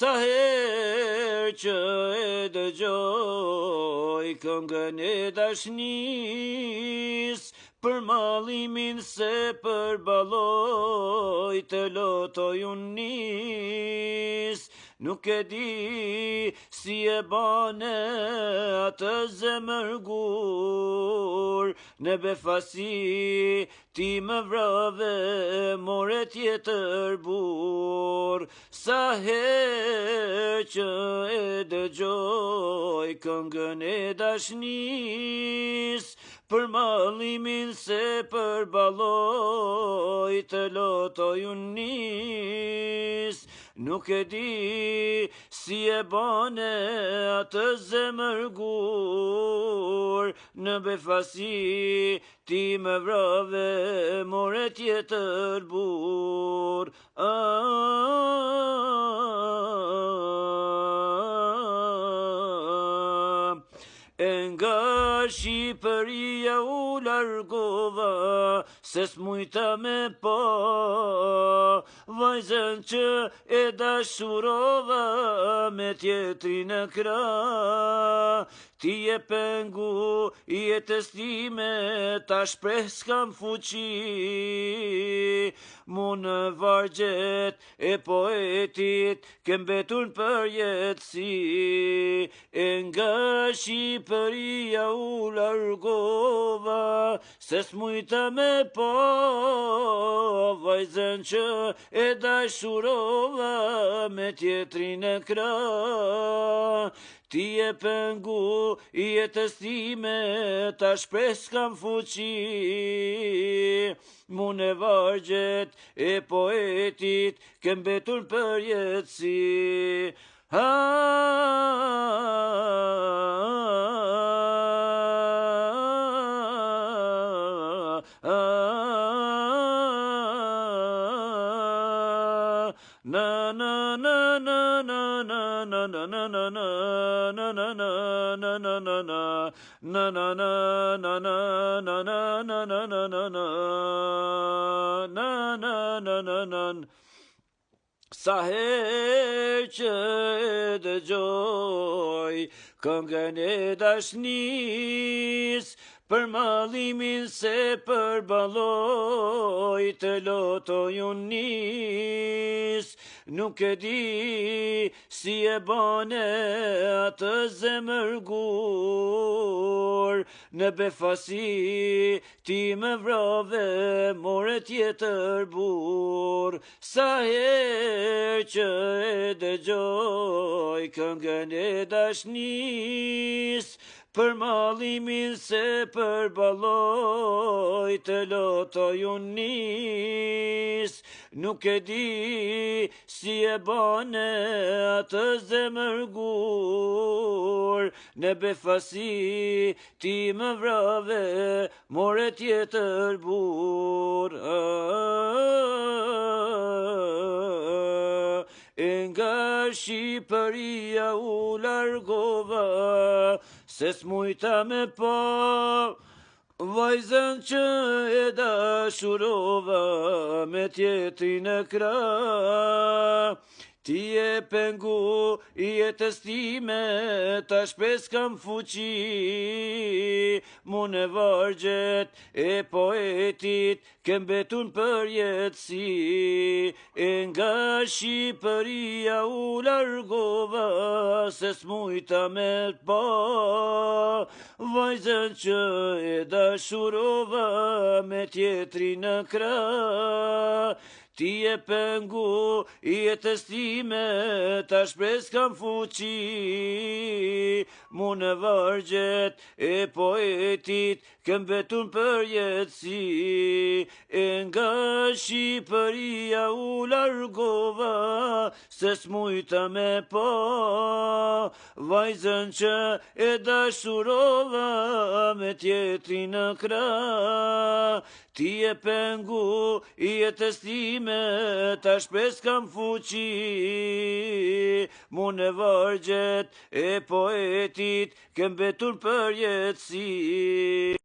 Sa herë që e dëgjoj këngën e dashnis, për mallimin se përballoj të lotoj unë nis. Nuk e di si e bane atë zemërgur, në befasi ti më vrave, more tjetër bur. Sa herë që e dëgjoj këngën e dashnis, për mallimin se përballoj të lotoj unë nis. Nuk e di si e bane atë zemërgur, në befasi ti më vrave, more tjetër bur. E nga Shqipëria u largova, se s'mujta me pa vajzën që e dashurova me tjetrin në krah. Ti e pengu jetës time, ta shpreh s'kam fuqi, mu në vargjet e poetit kem betur për jetësi. E nga Shqipëria u largova, se s'mujta me pa vajzën që e dashurova me tjetrin e krah. Ti e pengu jetës time, ta shpreh s'kam fuqi, mu në vargjet e poetit kem betur për jetësi. Sa herë që e dëgjoj këngën e dashnis, për mallimin se përballoj të lotoj unë nis. Nuk e di si e bane atë zemërgur, në befasi ti më vrave, more tjetër bur. Sa herë që e dëgjoj këngën e dashnis, për mallimin se përballoj të lotoj unë nis. Nuk e di si e bane atë zemërgur, në befasi ti më vrave, more tjetër bur. E nga Shqipëria u largova, se s'mujta me pa vajzën që e dashurova me tjetrin e krah. Ti e pengu jetës time, ta shpreh s'kam fuqi, mu në vargjet e poetit kem betur për jetësi. E nga Shqipëria u largova, se s'mujta me pa vajzën që e dashurova me tjetrin në krah. Ti e pengu jetës time, ta shpreh s'kam fuqi, mu në vargjet e poetit kem betur për jetësi. E nga Shqipëria u largova, se s'mujta me pa vajzën që e dashurova me tjetrin në krah. Ti e pengu jetës time, me ta shpes kam fuqi, mu në vargjet e poetit kem betur për jetësi.